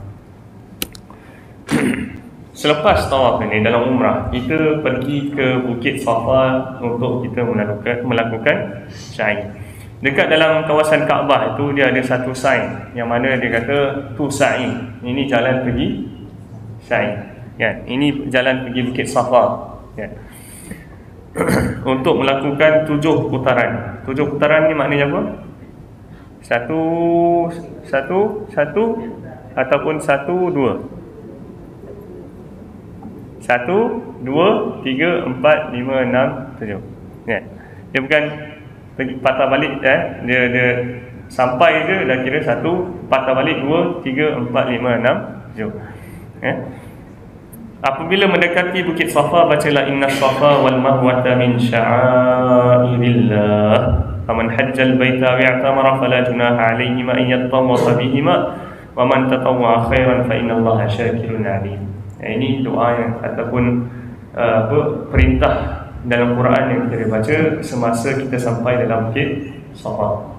Speaker 1: Selepas tawaf ini dalam umrah, kita pergi ke Bukit Safa untuk kita melakukan sa'i. Dekat dalam kawasan Kaabah itu dia ada satu sign yang mana dia kata tu sa'i. Ini jalan pergi sa'i. Kan? Ini jalan pergi Bukit Safa. Kan? Untuk melakukan 7 putaran. 7 putaran ni maknanya apa? Satu ataupun 1, 2. 1, 2, 3, 4, 5, 6, 7. Kan? Dia bukan patah balik, dia sampai je dah kira 1, patah balik 2, 3, 4, 5, 6, 7. Apabila mendekati Bukit Safa, bacalah inna safa wal marwata min sya'airillah faman hajjal baita wi'tamara fala junaha alaihi ma in yattawafa bihima wa man tatawwa khairan fa innallaha syakirun alim. Ini doa yang ataupun perintah dalam Quran yang kita baca semasa kita sampai dalam Bukit Safa.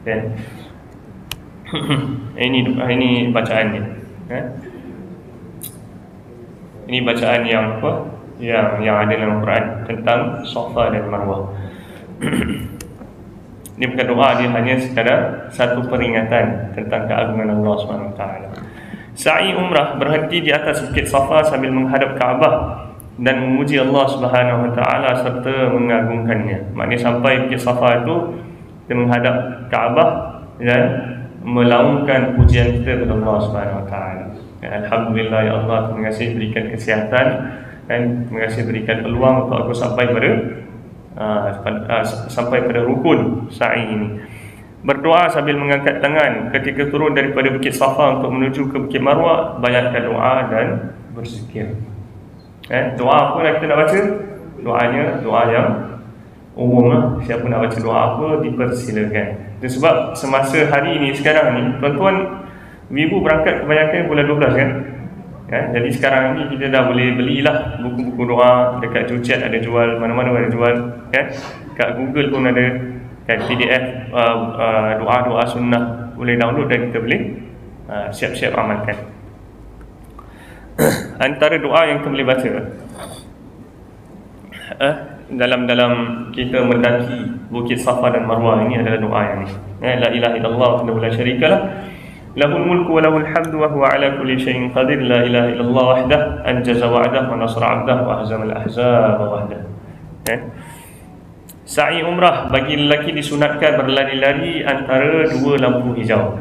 Speaker 1: Kan? Ini bacaannya. Ini bacaan yang apa? Yang ada dalam Quran tentang Safa dan Marwah. Ini bukan doa, dia hanya sekadar satu peringatan tentang keagungan Allah SWT. Sa'i umrah berhenti di atas Bukit Safa sambil menghadap Kaabah dan memuji Allah Subhanahu Wa Taala serta mengagungkannya. Maknanya sampai Bukit Safa itu kita menghadap Kaabah dan melaungkan pujian kita kepada Allah Subhanahu Wa Taala. Alhamdulillah ya Allah, terima kasih berikan kesihatan dan terima kasih berikan peluang untuk aku sampai pada rukun sa'i ini. Berdoa sambil mengangkat tangan ketika turun daripada Bukit Safa untuk menuju ke Bukit Marwah. Banyakkan doa dan berzikir. Doa apa yang kita nak baca? Doa yang umum lah. Siapa nak baca doa apa dipersilakan. Itu sebab semasa hari ini sekarang ni tuan-tuan, ibu berangkat kebanyakan bulan 12 kan? Jadi sekarang ni kita dah boleh belilah buku-buku doa dekat Juchat ada jual, mana-mana ada jual kan? Kat Google pun ada kan, PDF doa-doa sunnah boleh download dan kita boleh siap-siap amalkan. Antara doa yang kita boleh baca dalam kita mendaki Bukit Safa dan Marwah ini adalah doa yang ni. La ilaha illallah wahdahu la syarikalah, lahul mulku wa lahul hamdu wa huwa ala kulli syai'in qadir, la ilaha illallah wahdah anjaza wa'dah wa nasra 'abdah wa hazamal ahzaba wahdah. Sa'i umrah bagi lelaki disunatkan berlari-lari antara 2 lampu hijau.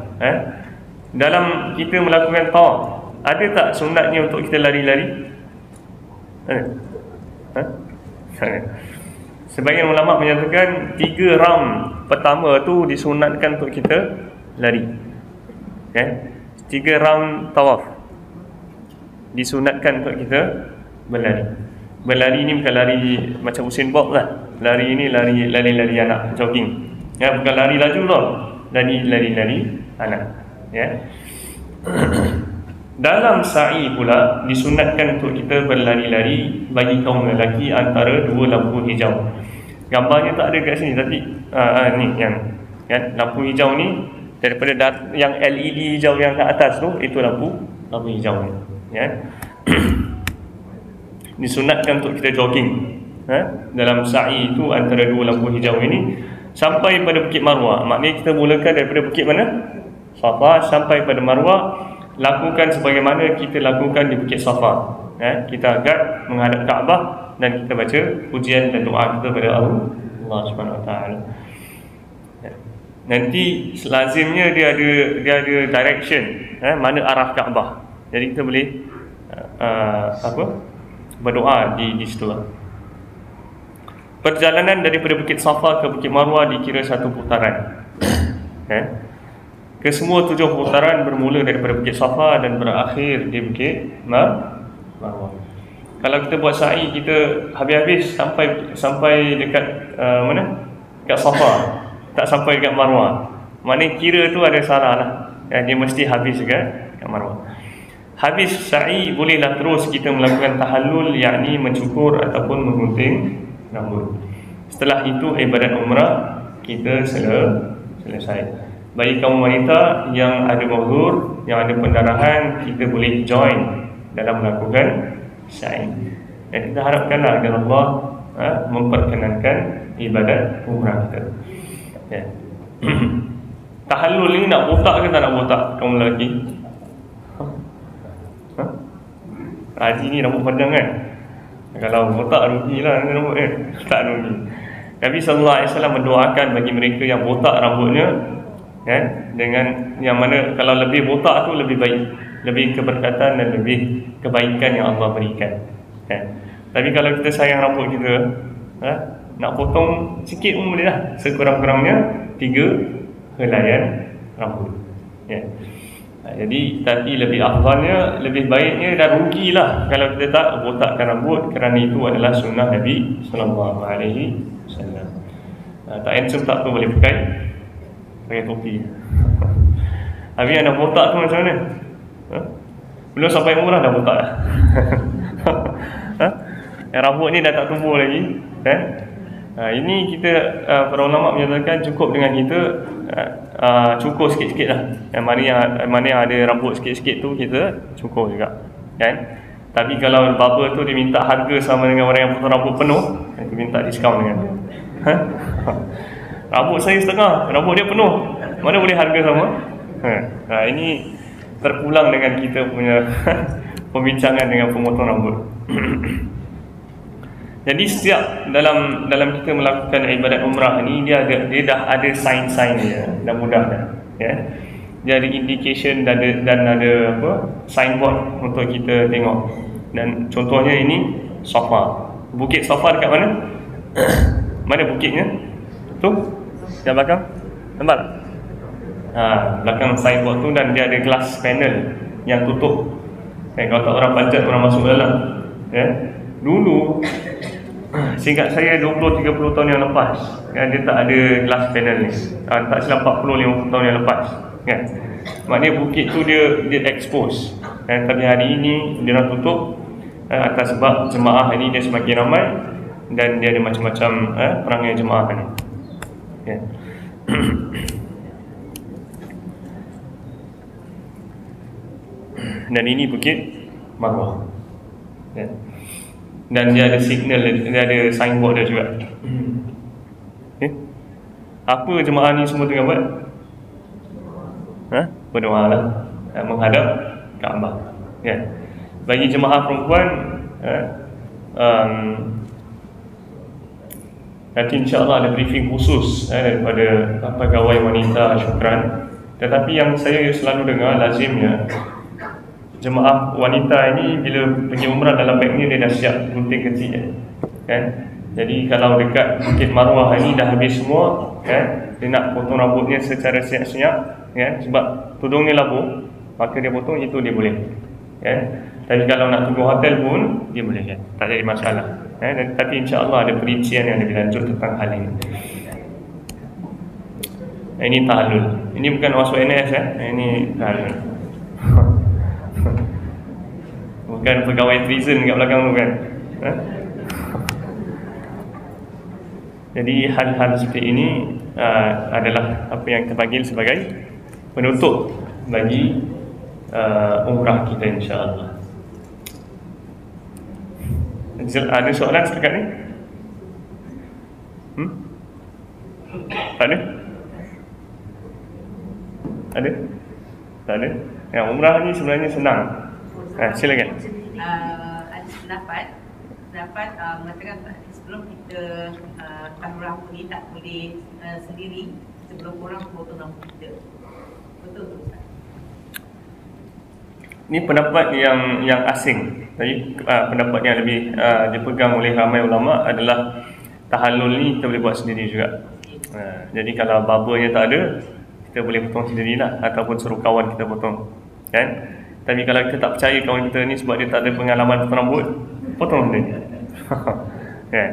Speaker 1: Dalam kita melakukan tawaf, ada tak sunatnya untuk kita lari-lari? Sebagian ulama menyatakan 3 round pertama tu disunatkan untuk kita lari. 3 round tawaf disunatkan untuk kita berlari. Berlari ni bukan lari macam Usain Bolt lah. Lari ni lari anak, jogging. Bukan lari laju tau. Lari anak. Dalam sa'i pula disunatkan untuk kita berlari-lari bagi kaum lelaki antara 2 lampu hijau. Gambarnya tak ada kat sini tapi ni yang lampu hijau ni daripada yang LED hijau yang kat atas tu, itu lampu hijau ni. Disunatkan untuk kita jogging dalam sa'i itu antara 2 lampu hijau ini sampai pada Bukit Marwah. Maknanya kita mulakan daripada bukit mana? Safa sampai pada Marwah. Lakukan sebagaimana kita lakukan di Bukit Safa. Kita agak menghadap Kaabah dan kita baca pujian dan doa kita kepada Allah Subhanahu Wa Taala. Nanti lazimnya dia ada direction, mana arah Kaabah. Jadi kita boleh berdoa di situ. Perjalanan daripada Bukit Safa ke Bukit Marwah dikira satu putaran. Kesemua 7 putaran bermula daripada Bukit Safa dan berakhir di Bukit Marwah. Kalau kita buat sa'i, kita habis-habis sampai dekat mana? Dekat Safa, tak sampai dekat Marwah. Maknanya kira tu ada salah lah. Dia mesti habis dekat Marwah. Habis sa'i, bolehlah terus kita melakukan tahallul, yakni mencukur ataupun menggunting rambut. Setelah itu ibadat umrah kita selesai. Bagi kaum wanita yang ada uzur, yang ada pendarahan, kita boleh join dalam melakukan sa'i. Dan kita harapkanlah agar Allah memperkenankan ibadat umrah kita. Tahallul ni nak botak ke tak nak botak kaum lelaki? Haji ni rambut panjang kan? Kalau botak rugilah rambut tak rugi. Nabi SAW mendoakan bagi mereka yang botak rambutnya, dengan yang mana kalau lebih botak tu lebih baik, lebih keberkatan dan lebih kebaikan yang Allah berikan. Tapi kalau kita sayang rambut kita, nak potong sikit pun boleh lah, sekurang-kurangnya 3 helaian rambut. Jadi tapi lebih afdalnya, lebih baiknya, dan rugilah kalau kita tak botakkan rambut, kerana itu adalah sunnah Nabi SAW. Tak handsome tak tu boleh pakai topi. Habis yang dah botak tu macam mana? Belum sampai umrah dah botak dah. Yang rambut ni dah tak tumbuh lagi. Ini kita para ulama menyatakan cukup dengan kita cukur sikit-sikit lah. Yang mana yang ada rambut sikit-sikit tu kita cukur juga, kan? Tapi kalau barber tu dia minta harga sama dengan orang yang potong rambut penuh, dia minta diskaun dengan dia. Rambut saya setengah, rambut dia penuh, mana boleh harga sama? Ini terpulang dengan kita punya pembincangan dengan pemotong rambut. Jadi setiap dalam kita melakukan ibadat umrah ni, dia dah ada sign-sign dia, dah mudah dah, dia ada indication dan ada signboard untuk kita tengok. Dan contohnya ini Safa. Bukit Safa dekat mana? Mana bukitnya? Tu, di belakang, nampak? Belakang signboard tu, dan dia ada glass panel yang tutup. Kalau tak orang panjat, orang masuk dalam. Dulu, seingat saya 20-30 tahun yang lepas, dia tak ada glass panel ni. Tak silap 40-50 tahun yang lepas, kan? Maknanya bukit tu dia expose. Tapi hari ini dia dah tutup atas sebab jemaah ini dia semakin ramai, dan dia ada macam-macam perangai jemaah ni. Dan ini Bukit Marwah, dan dia ada signal, dia ada signboard dia juga. Apa jemaah ni semua tengah buat? Berdoa lah, menghadap Kaabah. Bagi jemaah perempuan, nanti insyaAllah ada briefing khusus daripada pegawai wanita Syukran. Tetapi yang saya selalu dengar, lazimnya jemaah wanita ini bila pergi umrah, dalam bagnya dia dah siap gunting kecil, kan? Jadi kalau dekat Bukit Marwah ini dah habis semua, kan? Dia nak potong rambutnya secara senyap-senyap, kan? Sebab tudungnya labuh, maka dia potong, itu dia boleh, kan? Tapi kalau nak tunggu hotel pun dia boleh, kan? Tak jadi masalah. Tapi insyaAllah ada perincian yang lebih lanjut tentang hal ini. Ini tahallul. Ini bukan masuk NS, ini tahallul. Bukan pegawai prison kat belakang tu, kan? Jadi hal-hal seperti ini adalah apa yang kita panggil sebagai penutup bagi umrah kita, insyaAllah. Ada soalan setakat ni? Tak ada? Ada? Tak ada? Yang umrah ni sebenarnya senang. Silakan.
Speaker 2: Ada pendapat mengatakan sebelum kita tahun ni tak boleh sendiri sebelum orang potong rambut kita. Betul tu Ustaz?
Speaker 1: Ni pendapat yang asing. Jadi pendapat yang lebih dipegang oleh ramai ulama adalah tahallul ni kita boleh buat sendiri juga. Jadi kalau barbernya tak ada, kita boleh potong sendirilah ataupun suruh kawan kita potong, kan? Tapi kalau kita tak percaya kawan kita ni sebab dia tak ada pengalaman potong rambut, potong sendiri. Kan?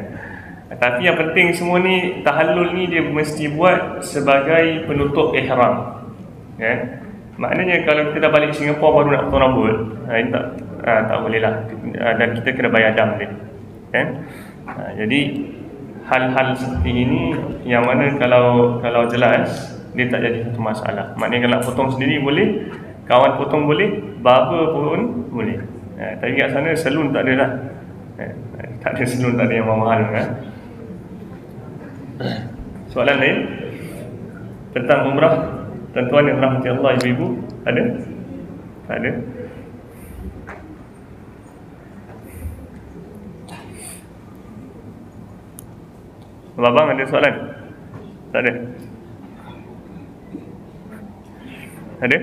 Speaker 1: Tapi yang penting semua ni, tahallul ni dia mesti buat sebagai penutup ihram, kan? Maknanya kalau kita dah balik Singapura baru nak potong rambut, ini tak boleh lah, dan kita kena bayar dam dia, kan? Jadi hal-hal seperti ini yang mana kalau jelas dia tak jadi satu masalah. Maknanya kalau nak potong sendiri boleh, kawan potong boleh, barber pun boleh. Tapi kat sana salon tak ada lah. Tak ada salon, tak ada yang mahal kan? Soalan lain tentang umrah, tuan-tuan yang rahmati Allah, ibu-ibu, ada? Tak ada? Abang ada soalan? Tak ada? Ada?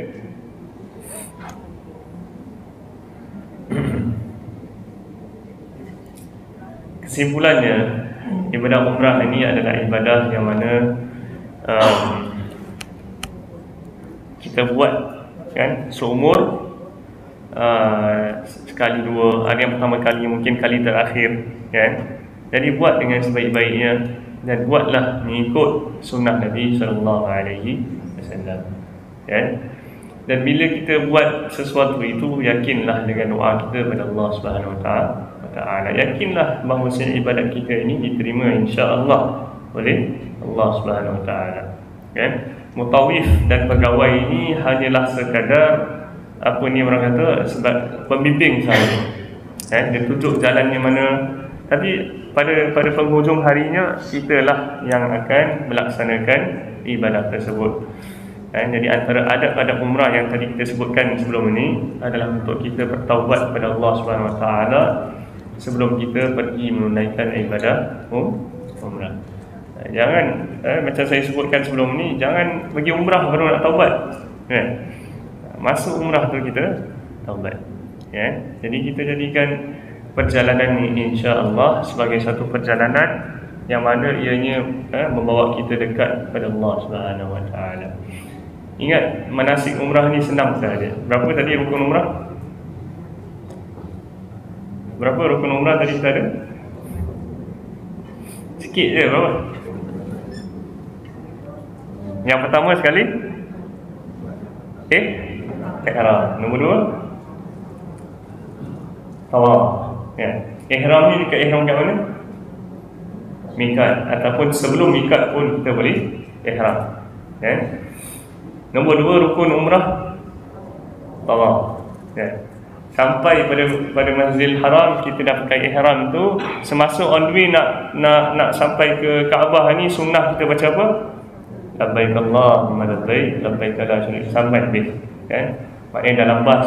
Speaker 1: Kesimpulannya, ibadah umrah ini adalah ibadah yang mana kita buat, kan, seumur, sekali dua, ada yang pertama kali, mungkin kali terakhir, kan. Jadi buat dengan sebaik-baiknya dan buatlah mengikut sunnah Nabi SAW, kan. Dan bila kita buat sesuatu itu, yakinlah dengan doa kita kepada Allah Subhanahu Wa Taala, yakinlah bahawa ibadat kita ini diterima insya-Allah oleh Allah Subhanahu Wa Taala, kan. Mutawif dan pegawai ini hanyalah sekadar apa ni orang kata, sebab pembimbing sahaja, kan. Dia tunjuk jalan yang mana, tapi pada penghujung harinya kitalah yang akan melaksanakan ibadah tersebut, kan. Jadi antara adab-adab umrah yang tadi kita sebutkan sebelum ini adalah untuk kita bertaubat kepada Allah Subhanahu Wa Taala sebelum kita pergi menunaikan ibadah umrah. Jangan macam saya sebutkan sebelum ni, jangan pergi umrah baru nak taubat, kan. Masuk umrah tu kita taubat, kan. Jadi kita jadikan perjalanan ini insya-Allah sebagai satu perjalanan yang mana ianya membawa kita dekat kepada Allah Subhanahu Wa Taala. Ingat, manasik umrah ni senang saja. Berapa tadi rukun umrah? Berapa rukun umrah tadi kita ada? Sikit je, berapa? Yang pertama sekali ihram. Nombor dua tawaf, ya. Ihram ni dekat ihram kat mana? Mikat, ataupun sebelum mikat pun kita boleh ihram, ya. Nombor dua rukun umrah tawaf, ya. Sampai pada Masjidil Haram kita dah pakai ihram tu, semasa on the way nak sampai ke Kaabah ni, sunnah kita baca apa? Labbaik Allahumma labbaik, labbaik la syarika, sampai habis, kan. Maknanya dalam bas,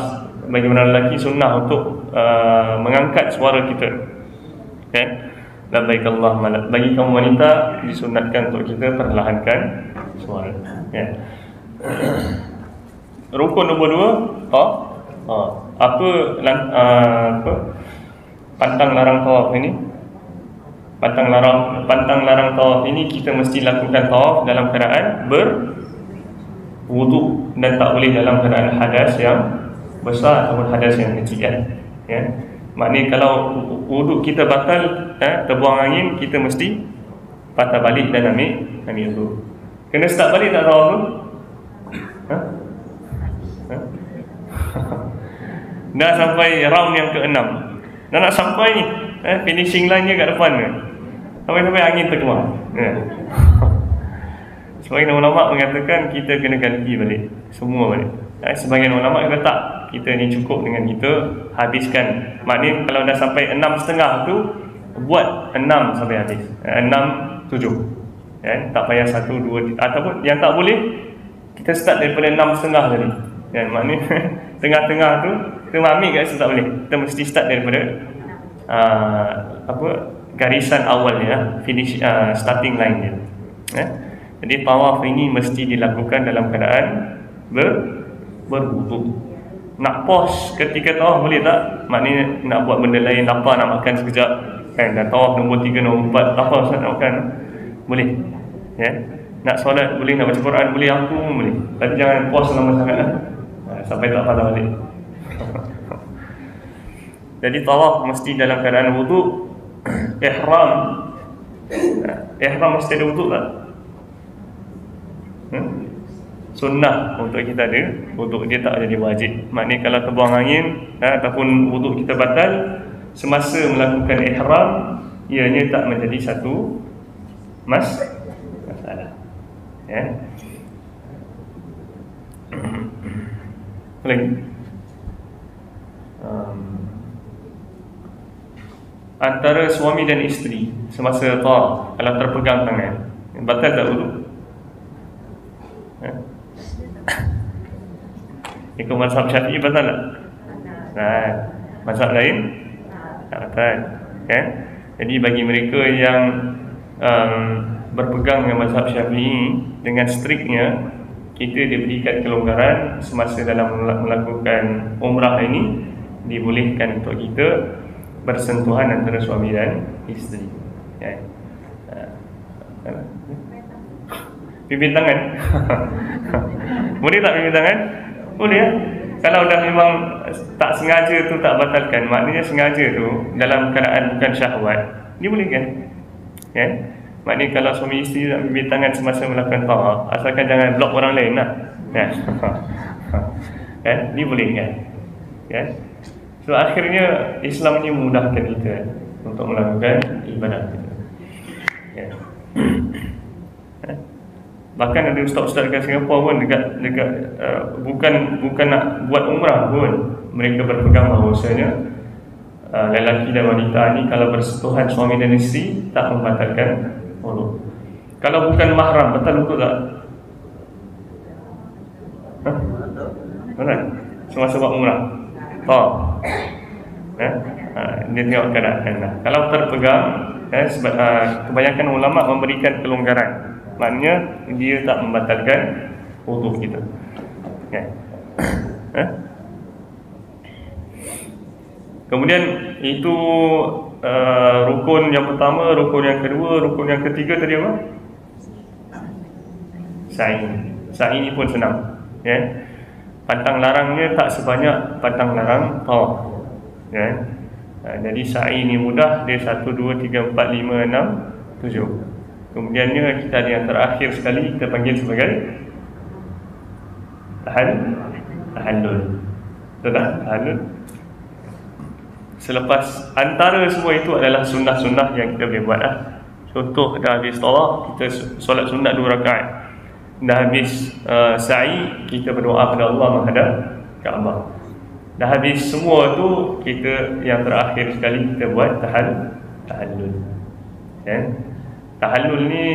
Speaker 1: bagi orang lelaki sunnah untuk mengangkat suara kita, kan. Labbaik Allahumma labbaik. Bagi kaum wanita disunatkan untuk kita perlahankan suara, kan. Rukun nombor dua, apa pantang larang tawaf ini? Pantang larang tawaf ini kita mesti lakukan tawaf dalam keadaan berwuduk dan tak boleh dalam keadaan hadas yang besar ataupun hadas yang kecil, ya. Maknanya kalau wuduk kita batal, terbuang angin, kita mesti patah balik dan ambil wuduk. Kena start balik tak tawaf tu? Dah sampai round yang ke-6, dah nak sampai ni, finishing line-nya kat depan ni, sampai angin terkeluar, ya. Sebagian ulama mengatakan kita kena ganti balik semua balik. Sebagian ulama kata tak, kita ni cukup dengan kita habiskan. Maknanya kalau dah sampai 6.5 tu, buat 6 sampai habis, 6, 7, ya. Tak payah 1, 2, ataupun yang tak boleh, kita start daripada 6.5 tadi, ya. Maknanya tengah-tengah tu kita ambil kat situ tak boleh, kita mesti start daripada garisan awalnya, finish, starting line dia. Jadi tawaf ini mesti dilakukan dalam keadaan berwuduk. Nak pause ketika tawaf boleh tak? Maknanya nak buat benda lain, lapar nak makan sekejap kan, dah tawaf nombor 3, nombor 4, lapar Ustaz nak makan, boleh. Ya. Nak solat boleh, nak baca Quran boleh, aku pun boleh. Tapi jangan pause lama sangat lah, sampai tak patah balik. Jadi tawaf mesti dalam keadaan wuduk. Ihram mesti ada wuduk tak? Sunnah untuk kita ada wuduk, dia tak jadi wajib. Maknanya kalau terbuang angin ataupun wuduk kita batal semasa melakukan ihram, ianya tak menjadi satu masalah. Ya. Lagi antara suami dan isteri semasa tawaf kalau terpegang tangan, batal tak wuduk? Ikut mazhab Syafi'i batal tak? Mazhab lain tak batal kan? Jadi bagi mereka yang berpegang dengan mazhab Syafi'i, dengan striknya kita diberikan kelonggaran semasa dalam melakukan umrah ini, dibolehkan untuk kita bersentuhan antara suami dan isteri. Ya. Pimpin tangan. Boleh tak pimpin tangan? Boleh ya. Kalau dah memang tak sengaja tu tak batalkan, maknanya sengaja tu dalam keadaan bukan syahwat, dia boleh kan? Ya. Maknanya kalau suami isteri nak pimpin tangan semasa melakukan tawaf, asalkan jangan blok orang lain lah. Ya. Kan? Dia boleh kan? Ya. So akhirnya Islam ni memudahkan kita untuk melakukan ibadah kita. Ya. Bahkan ada ustaz-ustaz kat Singapura pun dekat bukan nak buat umrah pun, mereka berpegang bahawasanya lelaki dan wanita ni kalau bersentuhan suami dan isteri tak membatalkan wuduk. Kalau bukan mahram, batal wuduk tak? Betul? Semasa buat umrah. Dia tengok keadaan lah. Kalau terpegang, kebanyakan ulama memberikan kelonggaran, maknanya dia tak membatalkan wuduk kita. Kemudian itu rukun yang pertama, rukun yang kedua, rukun yang ketiga tadi apa? Sa'i ni pun senang. Pantang larangnya tak sebanyak pantang larang tawaf. Jadi sa'i ni mudah, dia 1, 2, 3, 4, 5, 6, 7. Kemudiannya kita ada yang terakhir sekali, kita panggil sebagai tahallul. Betul tak? Tahallul. Selepas antara semua itu adalah sunnah-sunnah yang kita boleh buat lah. Contoh, dah habis tawaf, kita solat sunat 2 rakaat. Dah habis sa'i, kita berdoa pada Allah menghadap Kaabah. Dah habis semua tu, kita yang terakhir sekali kita buat tahallul. Tahallul ni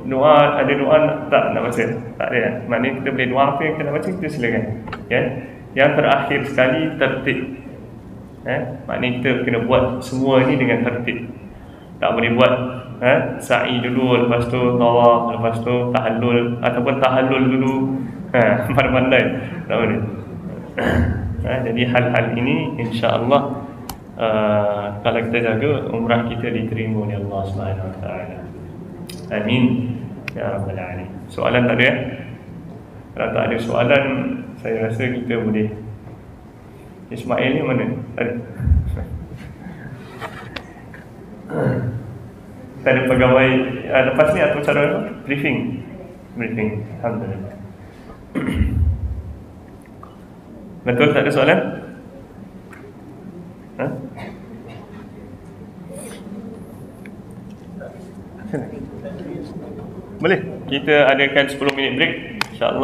Speaker 1: doa, ada doa tak nak baca? Tak ada. Maknanya kita boleh doa apa yang kita nak baca, kita silakan. Yang terakhir sekali tertib. Maknanya kita kena buat semua ni dengan tertib. Tak boleh buat sa'i dulu, lepas tu tawaf, lepas tu tahallul, ataupun tahallul dulu pandai-pandai. Tak boleh. Jadi hal-hal ini insya-Allah kalau kita jaga, umrah kita diterima oleh Allah Subhanahu Wa Taala. Amin ya rabbal alamin. Soalan tak ada ya? Kalau tak ada soalan, saya rasa kita boleh. Ismail ni mana? Ada. Kita ada pegawai lepas ni atau cara apa? Briefing. Alhamdulillah. Betul, tak ada soalan? Boleh? Kita adakan 10 minit break, insya-Allah.